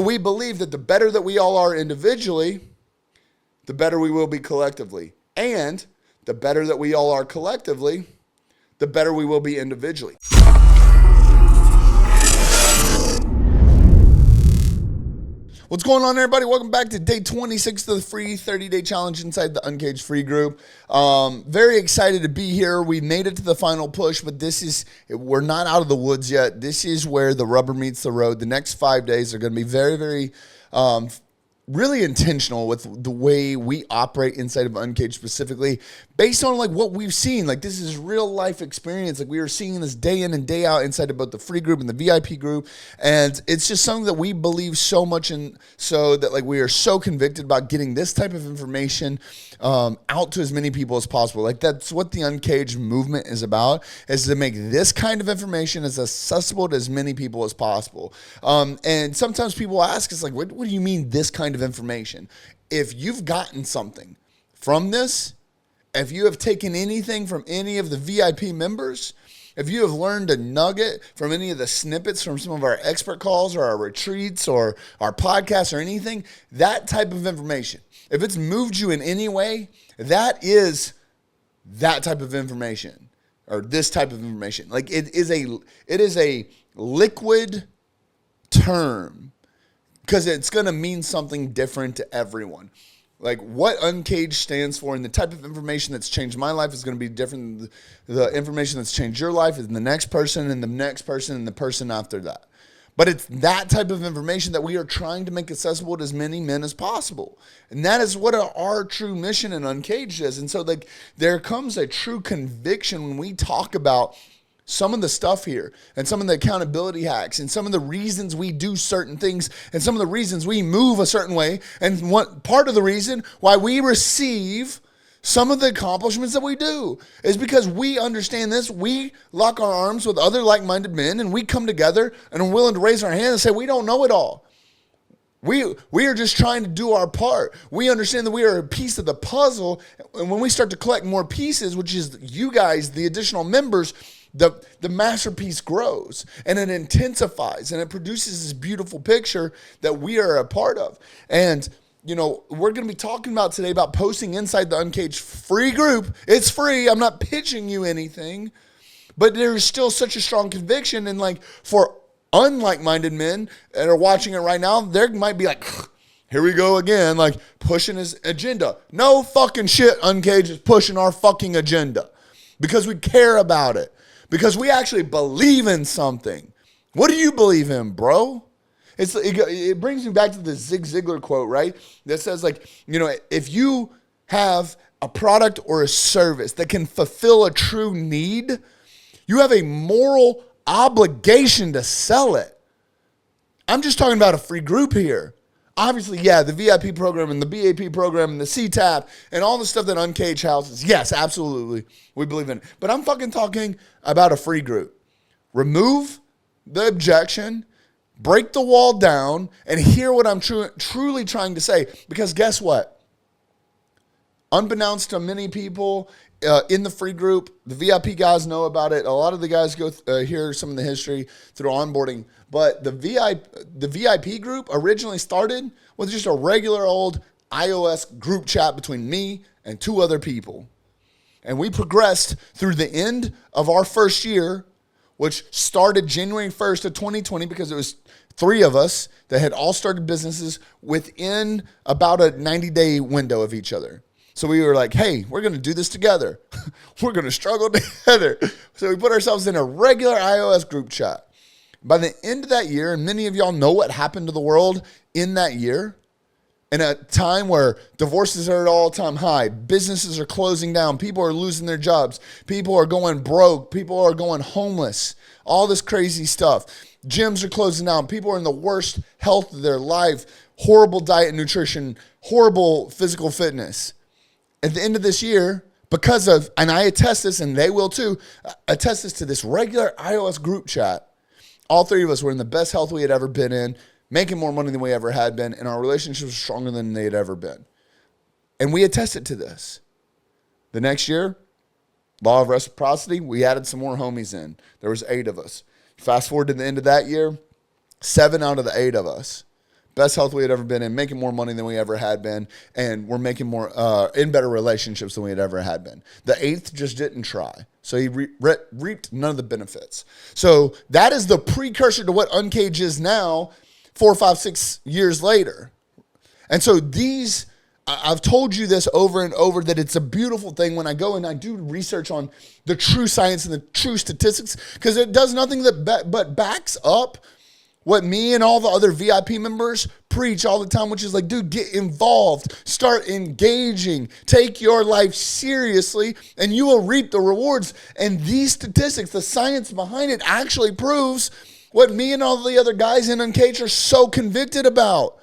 we believe that the better that we all are individually, the better we will be collectively. And the better that we all are collectively, the better we will be individually. What's going on, everybody? Welcome back to day 26 of the free 30-day challenge inside the Uncaged Free Group. Very excited to be here. We made it to the final push, but we're not out of the woods yet. This is where the rubber meets the road. The next 5 days are going to be very, very really intentional with the way we operate inside of Uncaged, specifically based on like what we've seen. Like, this is real life experience. Like, we are seeing this day in and day out inside of both the free group and the VIP group. And it's just something that we believe so much in, so that like we are so convicted about getting this type of information out to as many people as possible. Like, that's what the Uncaged movement is about, is to make this kind of information as accessible to as many people as possible. And sometimes people ask us, like, what do you mean this kind of information? If you've gotten something from this, if you have taken anything from any of the VIP members, if you have learned a nugget from any of the snippets from some of our expert calls or our retreats or our podcasts or anything, that type of information, if it's moved you in any way, that is that type of information, or this type of information. Like, it is a liquid term, because it's going to mean something different to everyone. Like, what Uncaged stands for and the type of information that's changed my life is going to be different than the information that's changed your life and the next person and the next person and the person after that. But it's that type of information that we are trying to make accessible to as many men as possible. And that is what our true mission in Uncaged is. And so, like, there comes a true conviction when we talk about some of the stuff here and some of the accountability hacks and some of the reasons we do certain things and some of the reasons we move a certain way. And what part of the reason why we receive some of the accomplishments that we do is because we understand this. We lock our arms with other like-minded men and we come together and are willing to raise our hand and say, we don't know it all. We are just trying to do our part. We understand that we are a piece of the puzzle. And when we start to collect more pieces, which is you guys, the additional members, the masterpiece grows and it intensifies and it produces this beautiful picture that we are a part of. And, you know, we're going to be talking about today about posting inside the Uncaged Free Group. It's free. I'm not pitching you anything, but there's still such a strong conviction. And like, for unlike-minded men that are watching it right now, they might be like, here we go again, like pushing his agenda. No fucking shit. Uncaged is pushing our fucking agenda because we care about it. Because we actually believe in something. What do you believe in, bro? It brings me back to the Zig Ziglar quote, right? That says, like, you know, if you have a product or a service that can fulfill a true need, you have a moral obligation to sell it. I'm just talking about a free group here. Obviously, yeah, the VIP program and the BAP program and the CTAP and all the stuff that Uncaged houses. Yes, absolutely. We believe in it. But I'm fucking talking about a free group. Remove the objection, break the wall down, and hear what I'm truly trying to say. Because guess what? Unbeknownst to many people in the free group, the VIP guys know about it. A lot of the guys go hear some of the history through onboarding. But the VIP group originally started with just a regular old iOS group chat between me and two other people. And we progressed through the end of our first year, which started January 1st of 2020, because it was three of us that had all started businesses within about a 90-day window of each other. So we were like, hey, we're going to do this together. We're going to struggle together. So we put ourselves in a regular iOS group chat. By the end of that year, and many of y'all know what happened to the world in that year, in a time where divorces are at all-time high, businesses are closing down, people are losing their jobs, people are going broke, people are going homeless, all this crazy stuff. Gyms are closing down, people are in the worst health of their life, horrible diet and nutrition, horrible physical fitness. At the end of this year, because of, and I attest this, and they will too, attest this to this regular iOS group chat, all three of us were in the best health we had ever been in, making more money than we ever had been, and our relationships were stronger than they had ever been. And we attested to this. The next year, law of reciprocity, we added some more homies in. There was 8 of us. Fast forward to the end of that year, 7 out of the 8 of us best health we had ever been in, making more money than we ever had been, and we're making more in better relationships than we had ever had been. The 8th just didn't try. So he reaped none of the benefits. So that is the precursor to what Uncaged is now, 4, 5, 6 years later. And so I've told you this over and over, that it's a beautiful thing when I go and I do research on the true science and the true statistics, because it does nothing but backs up what me and all the other VIP members preach all the time, which is like, dude, get involved, start engaging, take your life seriously, and you will reap the rewards. And these statistics, the science behind it, actually proves what me and all the other guys in Uncaged are so convicted about.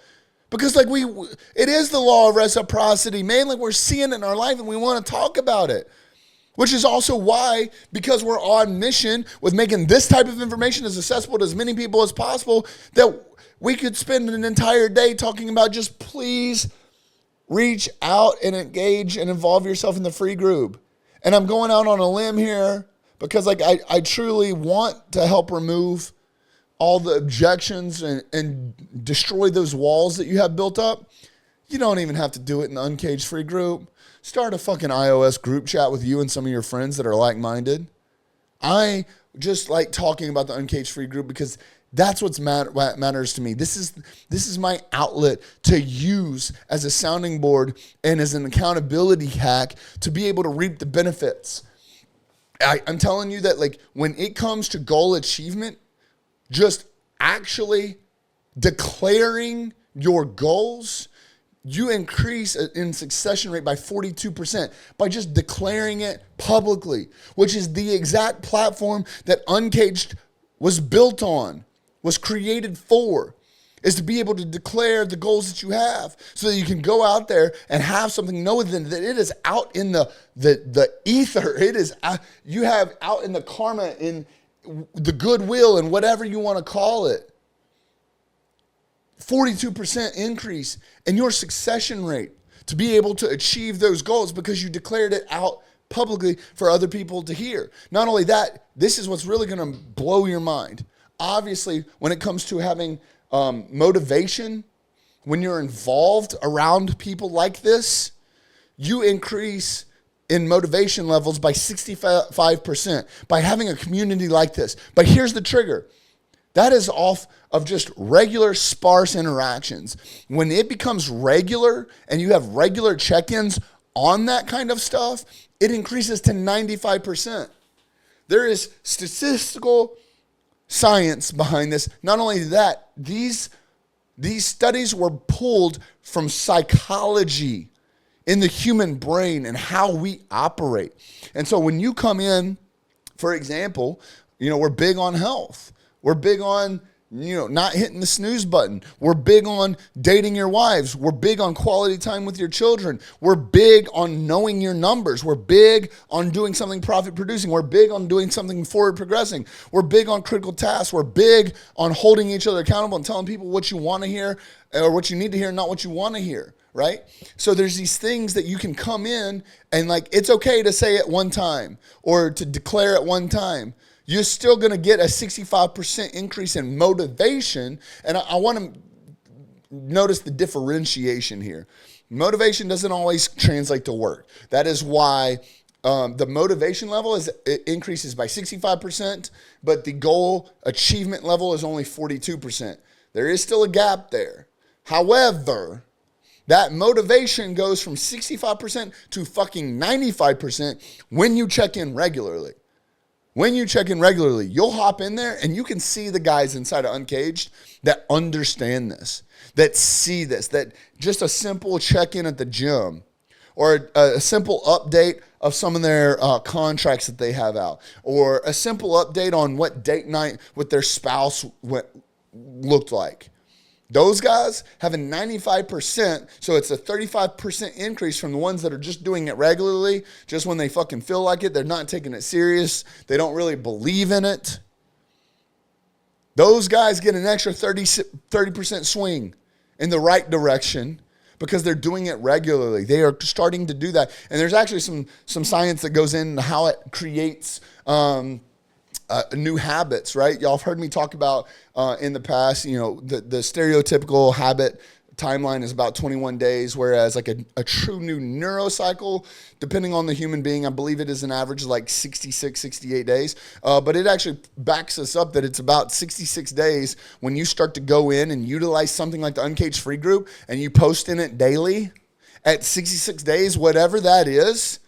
Because like it is the law of reciprocity, man. Like we're seeing it in our life and we want to talk about it. Which is also why, because we're on mission with making this type of information as accessible to as many people as possible, that we could spend an entire day talking about just please reach out and engage and involve yourself in the free group. And I'm going out on a limb here because like I truly want to help remove all the objections and destroy those walls that you have built up. You don't even have to do it in the Uncaged Free Group. Start a fucking iOS group chat with you and some of your friends that are like-minded. I just like talking about the Uncaged Free Group because that's what matters to me. This is my outlet to use as a sounding board and as an accountability hack to be able to reap the benefits. I'm telling you that like when it comes to goal achievement, just actually declaring your goals, you increase in succession rate by 42% by just declaring it publicly, which is the exact platform that Uncaged was built on, was created for, is to be able to declare the goals that you have so that you can go out there and have something, know that it is out in the ether. It is, you have out in the karma, in the goodwill, and whatever you want to call it. 42% increase in your succession rate to be able to achieve those goals because you declared it out publicly for other people to hear. Not only that, this is what's really going to blow your mind. Obviously, when it comes to having motivation, when you're involved around people like this, you increase in motivation levels by 65% by having a community like this. But here's the trigger. That is off of just regular sparse interactions. When it becomes regular and you have regular check-ins on that kind of stuff, it increases to 95%. There is statistical science behind this. Not only that, these studies were pulled from psychology in the human brain and how we operate. And so when you come in, for example, we're big on health. We're big on, not hitting the snooze button. We're big on dating your wives. We're big on quality time with your children. We're big on knowing your numbers. We're big on doing something profit producing. We're big on doing something forward progressing. We're big on critical tasks. We're big on holding each other accountable and telling people what you want to hear or what you need to hear, not what you want to hear, right? So there's these things that you can come in and like, it's okay to say it one time or to declare it one time. You're still going to get a 65% increase in motivation. And I want to notice the differentiation here. Motivation doesn't always translate to work. That is why the motivation level it increases by 65%, but the goal achievement level is only 42%. There is still a gap there. However, that motivation goes from 65% to fucking 95% when you check in regularly. When you check in regularly, you'll hop in there and you can see the guys inside of Uncaged that understand this, that see this, that just a simple check-in at the gym or a simple update of some of their contracts that they have out, or a simple update on what date night with their spouse looked like. Those guys have a 95%, so it's a 35% increase from the ones that are just doing it regularly, just when they fucking feel like it. They're not taking it serious. They don't really believe in it. Those guys get an extra 30% swing in the right direction because they're doing it regularly. They are starting to do that. And there's actually some science that goes into how it creates new habits, right? Y'all have heard me talk about in the past, the stereotypical habit timeline is about 21 days, whereas like a true new neurocycle, depending on the human being, I believe it is an average of like 66, 68 days. But it actually backs us up that it's about 66 days when you start to go in and utilize something like the Uncaged Free Group and you post in it daily. At 66 days, whatever that is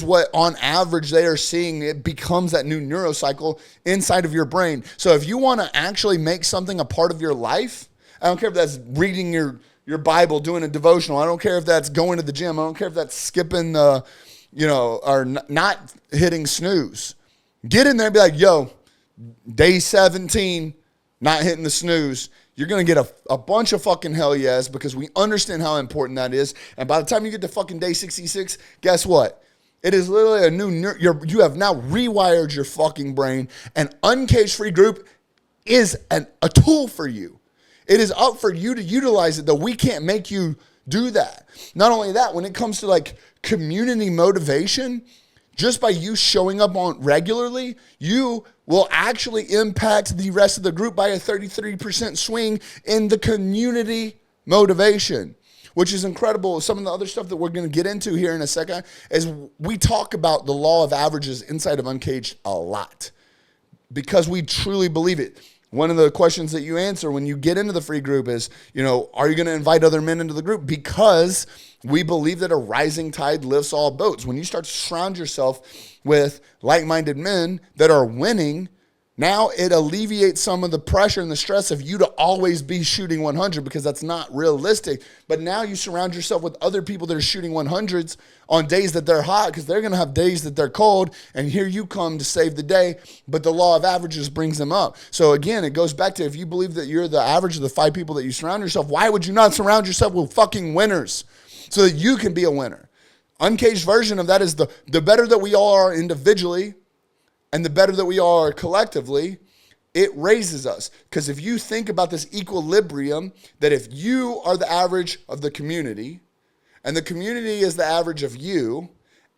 what on average they are seeing. It becomes that new neurocycle inside of your brain. So if you want to actually make something a part of your life, I don't care if that's reading your Bible, doing a devotional. I don't care if that's going to the gym. I don't care if that's skipping or not hitting snooze. Get in there and be like, yo, day 17, not hitting the snooze. You're going to get a bunch of fucking hell yes, because we understand how important that is. And by the time you get to fucking day 66, guess what? It is literally a new, you have now rewired your fucking brain, and Uncaged Free Group is a tool for you. It is up for you to utilize it, though we can't make you do that. Not only that, when it comes to like community motivation, just by you showing up on regularly, you will actually impact the rest of the group by a 33% swing in the community motivation, which is incredible. Some of the other stuff that we're going to get into here in a second is we talk about the law of averages inside of Uncaged a lot because we truly believe it. One of the questions that you answer when you get into the free group is, are you going to invite other men into the group? Because we believe that a rising tide lifts all boats. When you start to surround yourself with like-minded men that are winning, now it alleviates some of the pressure and the stress of you to always be shooting 100, because that's not realistic. But now you surround yourself with other people that are shooting 100s on days that they're hot, because they're going to have days that they're cold, and here you come to save the day, but the law of averages brings them up. So again, it goes back to, if you believe that you're the average of the 5 people that you surround yourself, why would you not surround yourself with fucking winners so that you can be a winner? Uncaged version of that is the better that we all are individually, and the better that we are collectively, it raises us. Because if you think about this equilibrium, that if you are the average of the community, and the community is the average of you,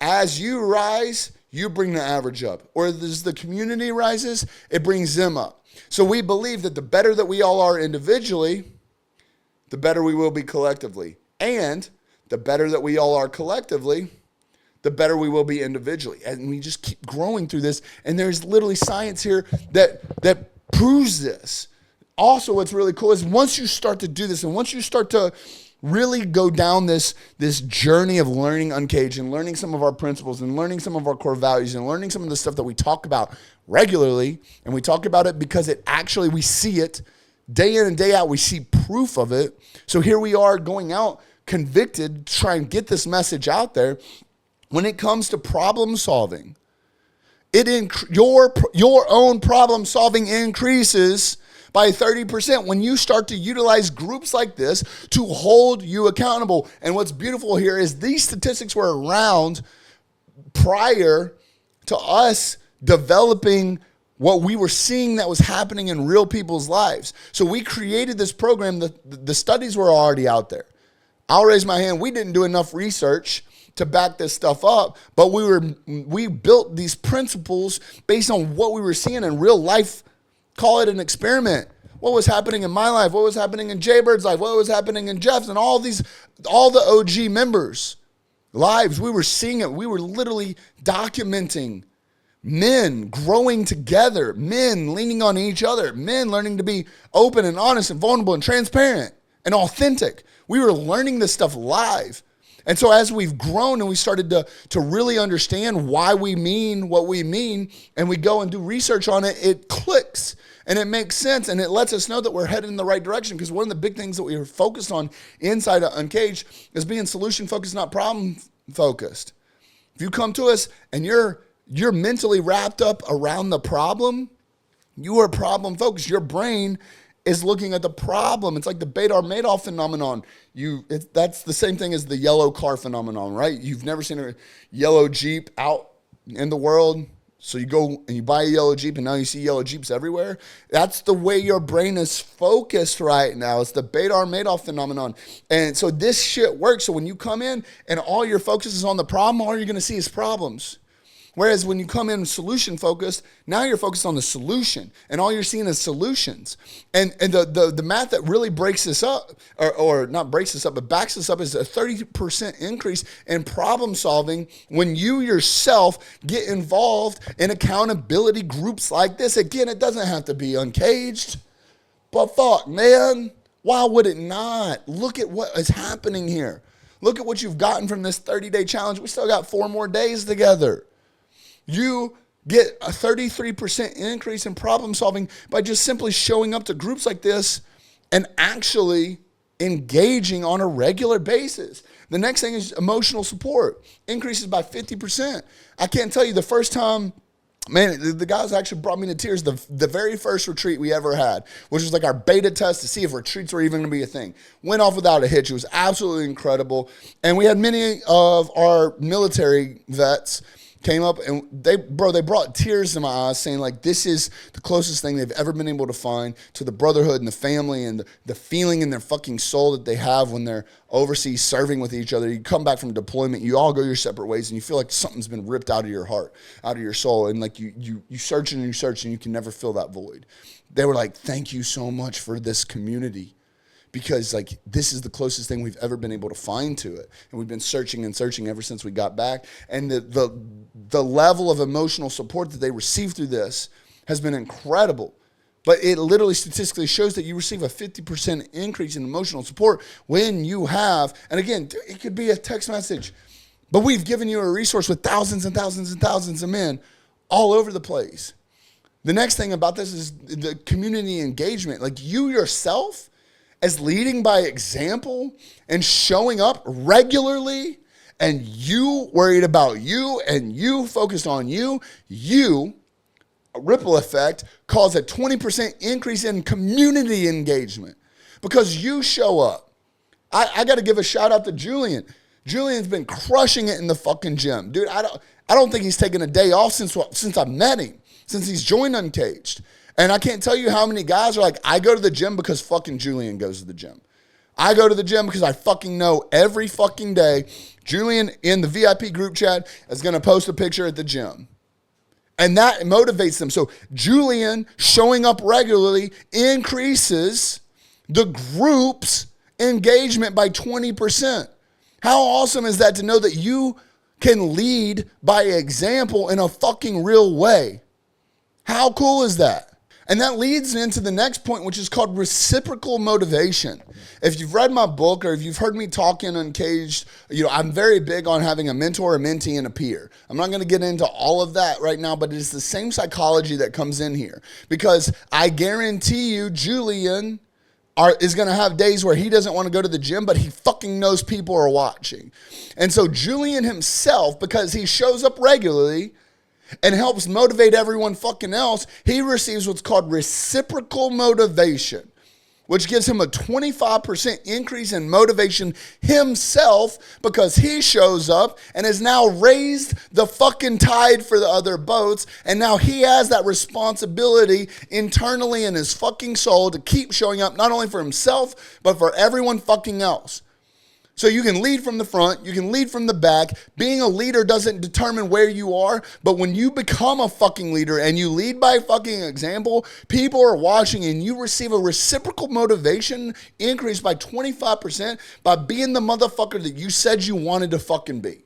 as you rise, you bring the average up. Or as the community rises, it brings them up. So we believe that the better that we all are individually, the better we will be collectively. And the better that we all are collectively, the better we will be individually. And we just keep growing through this. And there's literally science here that proves this. Also, what's really cool is once you start to do this, and once you start to really go down this journey of learning Uncaged and learning some of our principles and learning some of our core values and learning some of the stuff that we talk about regularly, and we talk about it because it actually, we see it day in and day out, we see proof of it. So here we are going out convicted to try and get this message out there. When it comes to problem solving, your own problem solving increases by 30% when you start to utilize groups like this to hold you accountable. And what's beautiful here is these statistics were around prior to us developing what we were seeing that was happening in real people's lives. So we created this program. The studies were already out there. I'll raise my hand. We didn't do enough research to back this stuff up, but we built these principles based on what we were seeing in real life. Call it an experiment. What was happening in my life? What was happening in Jaybird's life? What was happening in Jeff's and all the OG members' lives? We were seeing it. We were literally documenting men growing together, men leaning on each other, men learning to be open and honest and vulnerable and transparent and authentic. We were learning this stuff live. And so as we've grown and we started to really understand why we mean what we mean, and we go and do research on it, it clicks and it makes sense, and it lets us know that we're headed in the right direction. Because one of the big things that we were focused on inside of Uncaged is being solution focused, not problem focused. If you come to us and you're mentally wrapped up around the problem, you are problem focused. Your brain is looking at the problem. It's like the Bader-Madoff phenomenon. That's the same thing as the yellow car phenomenon, right? You've never seen a yellow Jeep out in the world, so you go and you buy a yellow Jeep, and now you see yellow Jeeps everywhere. That's the way your brain is focused right now. It's the Bader-Madoff phenomenon. And so this shit works. So when you come in and all your focus is on the problem, all you're going to see is problems. Whereas when you come in solution focused, now you're focused on the solution and all you're seeing is solutions. And the math that really breaks this up, or not breaks this up, but backs this up, is a 30% increase in problem solving when you yourself get involved in accountability groups like this. Again, it doesn't have to be Uncaged, but fuck, man, why would it not? Look at what is happening here. Look at what you've gotten from this 30-day challenge. We still got 4 more days together. You get a 33% increase in problem solving by just simply showing up to groups like this and actually engaging on a regular basis. The next thing is emotional support. Increases by 50%. I can't tell you the first time, man, the guys actually brought me to tears. The very first retreat we ever had, which was like our beta test to see if retreats were even going to be a thing, went off without a hitch. It was absolutely incredible. And we had many of our military vets came up and they brought tears to my eyes saying like, this is the closest thing they've ever been able to find to the brotherhood and the family and the feeling in their fucking soul that they have when they're overseas serving with each other. You come back from deployment, you all go your separate ways and you feel like something's been ripped out of your heart, out of your soul. And like you search and you search and you can never fill that void. They were like, thank you so much for this community. Because like this is the closest thing we've ever been able to find to it. And we've been searching and searching ever since we got back. And the level of emotional support that they receive through this has been incredible. But it literally statistically shows that you receive a 50% increase in emotional support when you have, and again, it could be a text message, but we've given you a resource with thousands and thousands and thousands of men all over the place. The next thing about this is the community engagement. Like you yourself, as leading by example and showing up regularly, and you worried about you and you focused on you, a ripple effect, cause a 20% increase in community engagement because you show up. I got to give a shout out to Julian. Julian's been crushing it in the fucking gym. Dude, I don't think he's taken a day off since I met him, since he's joined Uncaged. And I can't tell you how many guys are like, I go to the gym because fucking Julian goes to the gym. I go to the gym because I fucking know every fucking day Julian in the VIP group chat is going to post a picture at the gym. And that motivates them. So Julian showing up regularly increases the group's engagement by 20%. How awesome is that to know that you can lead by example in a fucking real way? How cool is that? And that leads into the next point, which is called reciprocal motivation. If you've read my book or if you've heard me talk in Uncaged, I'm very big on having a mentor, a mentee, and a peer. I'm not going to get into all of that right now, but it's the same psychology that comes in here. Because I guarantee you, Julian is going to have days where he doesn't want to go to the gym, but he fucking knows people are watching. And so Julian himself, because he shows up regularly and helps motivate everyone fucking else, he receives what's called reciprocal motivation, which gives him a 25% increase in motivation himself because he shows up and has now raised the fucking tide for the other boats. And now he has that responsibility internally in his fucking soul to keep showing up, not only for himself, but for everyone fucking else. So you can lead from the front, you can lead from the back. Being a leader doesn't determine where you are, but when you become a fucking leader and you lead by fucking example, people are watching and you receive a reciprocal motivation increase by 25% by being the motherfucker that you said you wanted to fucking be.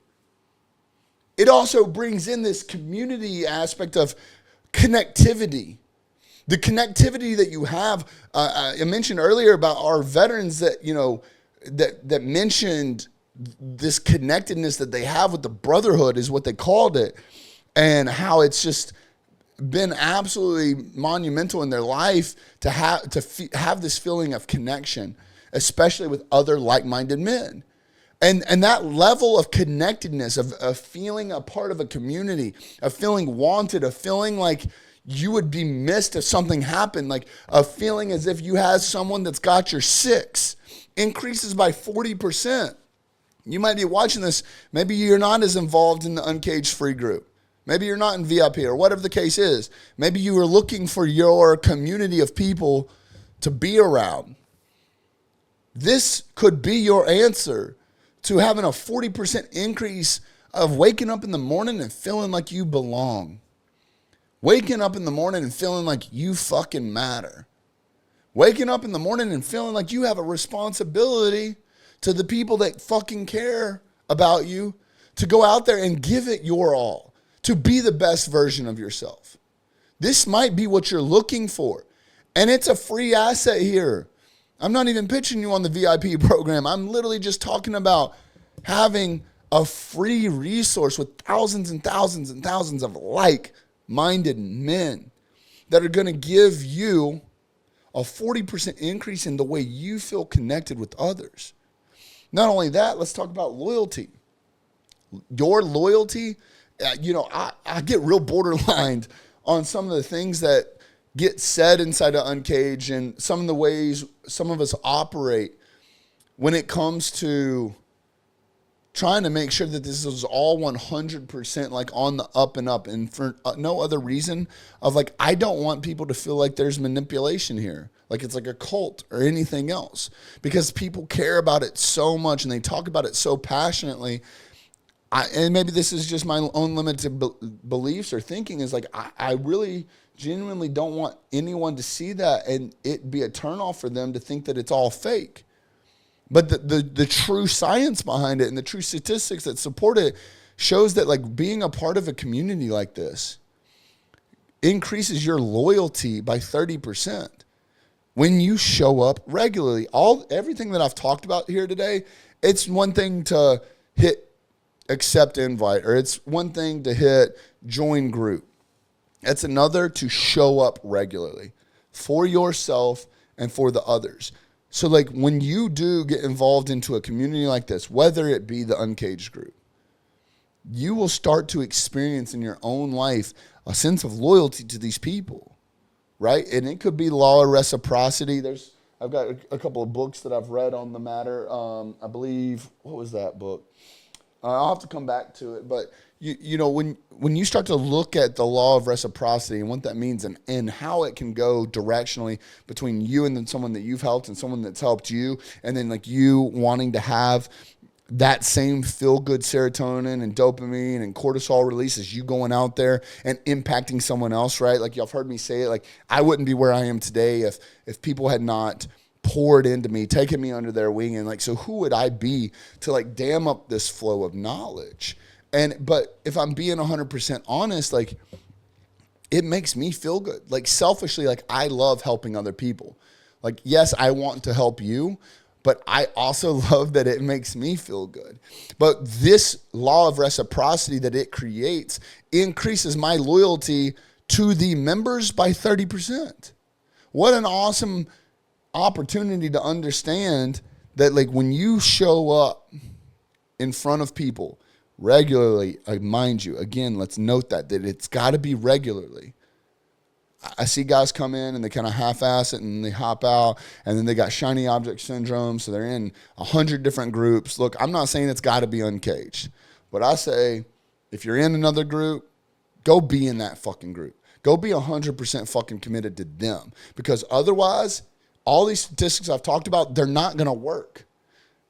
It also brings in this community aspect of connectivity. The connectivity that you have, I mentioned earlier about our veterans that, that mentioned this connectedness that they have with the brotherhood is what they called it, and how it's just been absolutely monumental in their life to have this feeling of connection, especially with other like-minded men. And that level of connectedness, of feeling a part of a community, of feeling wanted, of feeling like you would be missed if something happened, like a feeling as if you have someone that's got your six, increases by 40%. You might be watching this. Maybe you're not as involved in the Uncaged Free Group. Maybe you're not in VIP or whatever the case is. Maybe you are looking for your community of people to be around. This could be your answer to having a 40% increase of waking up in the morning and feeling like you belong. Waking up in the morning and feeling like you fucking matter. Waking up in the morning and feeling like you have a responsibility to the people that fucking care about you to go out there and give it your all, to be the best version of yourself. This might be what you're looking for. And it's a free asset here. I'm not even pitching you on the VIP program. I'm literally just talking about having a free resource with thousands and thousands and thousands of like-minded men that are going to give you a 40% increase in the way you feel connected with others. Not only that, let's talk about loyalty. Your loyalty, I get real borderline on some of the things that get said inside of Uncaged and some of the ways some of us operate when it comes to trying to make sure that this is all 100% like on the up and up, and for no other reason of like, I don't want people to feel like there's manipulation here, like it's like a cult or anything else, because people care about it so much and they talk about it so passionately. And maybe this is just my own limited beliefs or thinking, is like, I really genuinely don't want anyone to see that and it be a turnoff for them to think that it's all fake. But the true science behind it and the true statistics that support it shows that like being a part of a community like this increases your loyalty by 30% when you show up regularly. Everything that I've talked about here today, it's one thing to hit accept invite, or it's one thing to hit join group. It's another to show up regularly for yourself and for the others. So like when you do get involved into a community like this, whether it be the Uncaged group, you will start to experience in your own life a sense of loyalty to these people, right? And it could be law of reciprocity. I've got a couple of books that I've read on the matter. I believe, what was that book? I'll have to come back to it, but you know, when you start to look at the law of reciprocity and what that means and how it can go directionally between you and then someone that you've helped and someone that's helped you, and then like you wanting to have that same feel-good serotonin and dopamine and cortisol release as you going out there and impacting someone else, right? Like, y'all have heard me say it, like, I wouldn't be where I am today if people had not poured into me, taken me under their wing. And like, so who would I be to like dam up this flow of knowledge? But if I'm being 100% honest, like, it makes me feel good. Like, selfishly, like, I love helping other people. Like, yes, I want to help you, but I also love that it makes me feel good. But this law of reciprocity that it creates increases my loyalty to the members by 30%. What an awesome opportunity to understand that, like, when you show up in front of people regularly, mind you, again, let's note that it's got to be regularly. I see guys come in and they kind of half-ass it and they hop out, and then they got shiny object syndrome, so they're in 100 different groups. Look, I'm not saying it's got to be Uncaged, but I say if you're in another group, go be in that fucking group. Go be 100% fucking committed to them, because otherwise, all these statistics I've talked about, they're not going to work.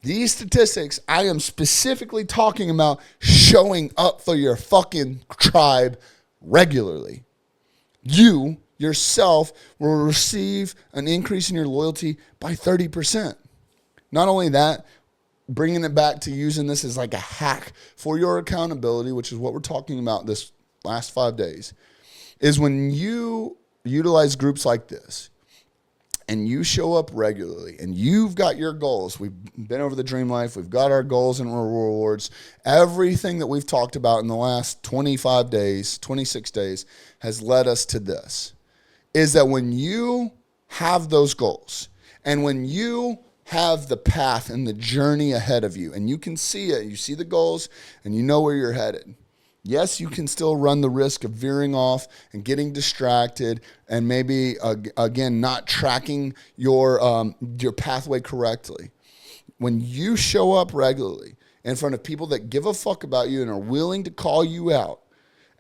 These statistics, I am specifically talking about showing up for your fucking tribe regularly. You yourself will receive an increase in your loyalty by 30%. Not only that, bringing it back to using this as like a hack for your accountability, which is what we're talking about this last 5 days, is when you utilize groups like this, and you show up regularly, and you've got your goals. We've been over the dream life. We've got our goals and rewards. Everything that we've talked about in the last 25 days, 26 days, has led us to this, is that when you have those goals, and when you have the path and the journey ahead of you, and you can see it, you see the goals, and you know where you're headed, yes, you can still run the risk of veering off and getting distracted and maybe, again, not tracking your pathway correctly. When you show up regularly in front of people that give a fuck about you and are willing to call you out,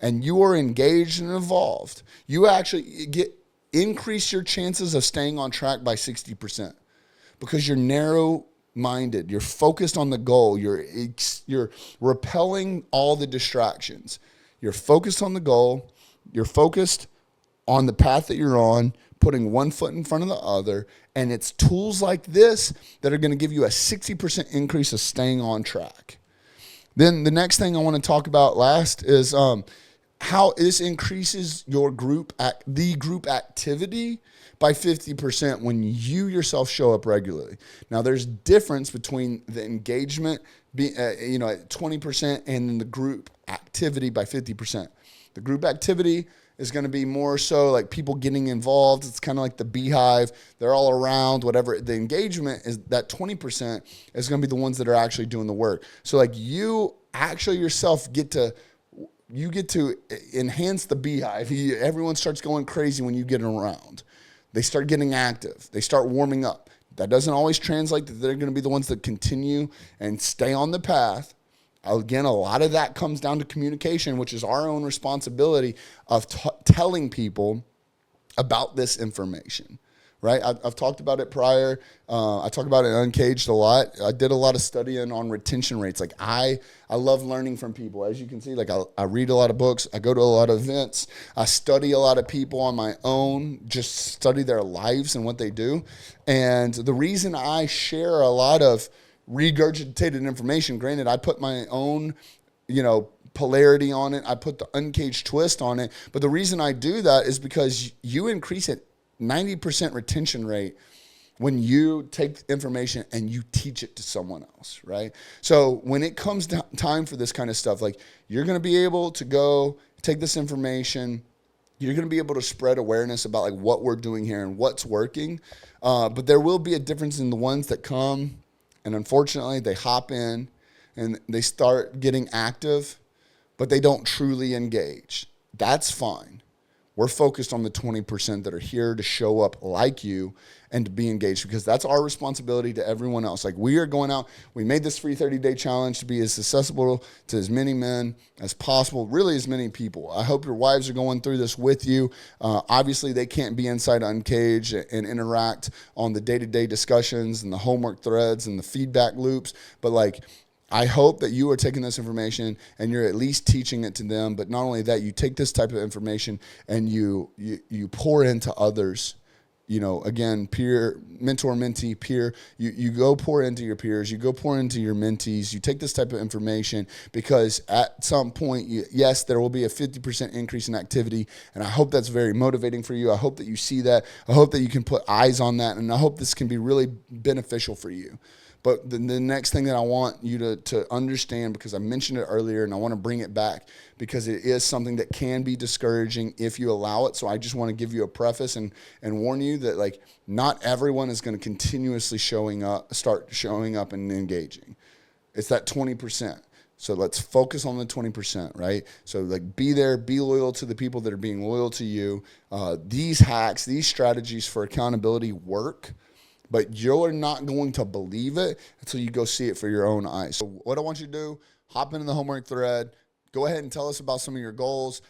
and you are engaged and involved, you actually increase your chances of staying on track by 60%, because you're narrow minded. You're focused on the goal. You're repelling all the distractions. You're focused on the goal. You're focused on the path that you're on, putting one foot in front of the other. And it's tools like this that are going to give you a 60% increase of staying on track. Then the next thing I want to talk about last is how this increases your group activity by 50% when you yourself show up regularly. Now, there's difference between the engagement at 20% and then the group activity by 50%. The group activity is going to be more so like people getting involved. It's kind of like the beehive. They're all around, whatever. The engagement is that 20% is going to be the ones that are actually doing the work. So like you actually yourself get to enhance the beehive. Everyone starts going crazy when you get around. They start getting active. They start warming up. That doesn't always translate that they're going to be the ones that continue and stay on the path. Again, a lot of that comes down to communication, which is our own responsibility of telling people about this information, right? I've talked about it prior. I talk about it in Uncaged a lot. I did a lot of studying on retention rates. Like I love learning from people. As you can see, like I read a lot of books. I go to a lot of events. I study a lot of people on my own, just study their lives and what they do. And the reason I share a lot of regurgitated information, granted, I put my own, polarity on it. I put the uncaged twist on it. But the reason I do that is because you increase it 90% retention rate when you take information and you teach it to someone else, right? So when it comes time for this kind of stuff, like you're going to be able to go take this information. You're going to be able to spread awareness about like what we're doing here and what's working. But there will be a difference in the ones that come and unfortunately they hop in and they start getting active, but they don't truly engage. That's fine. We're focused on the 20% that are here to show up like you and to be engaged because that's our responsibility to everyone else. Like we are going out, we made this free 30-day challenge to be as accessible to as many men as possible, really as many people. I hope your wives are going through this with you. Obviously, they can't be inside Uncaged and interact on the day-to-day discussions and the homework threads and the feedback loops, but like I hope that you are taking this information and you're at least teaching it to them. But not only that, you take this type of information and you pour into others. Again, peer, mentor, mentee, peer. You go pour into your peers. You go pour into your mentees. You take this type of information because at some point, yes, there will be a 50% increase in activity. And I hope that's very motivating for you. I hope that you see that. I hope that you can put eyes on that. And I hope this can be really beneficial for you. But the next thing that I want you to understand, because I mentioned it earlier and I want to bring it back because it is something that can be discouraging if you allow it. So I just want to give you a preface and warn you that like not everyone is going to continuously start showing up and engaging. It's that 20%. So let's focus on the 20%, right? So like be there, be loyal to the people that are being loyal to you. These hacks, these strategies for accountability work. But you're not going to believe it until you go see it for your own eyes. So what I want you to do, hop into the homework thread. Go ahead and tell us about some of your goals.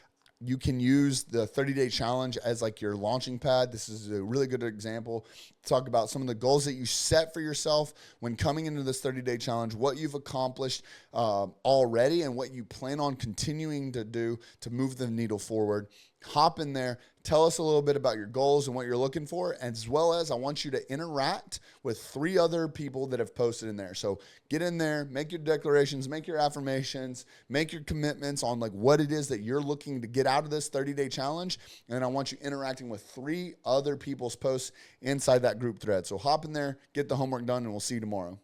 You can use the 30-day challenge as like your launching pad. This is a really good example to talk about some of the goals that you set for yourself when coming into this 30-day challenge, what you've accomplished already and what you plan on continuing to do to move the needle forward. Hop in there. Tell us a little bit about your goals and what you're looking for, as well as I want you to interact with 3 other people that have posted in there. So get in there, make your declarations, make your affirmations, make your commitments on like what it is that you're looking to get out of this 30-day challenge. And I want you interacting with 3 other people's posts inside that group thread. So hop in there, get the homework done, and we'll see you tomorrow.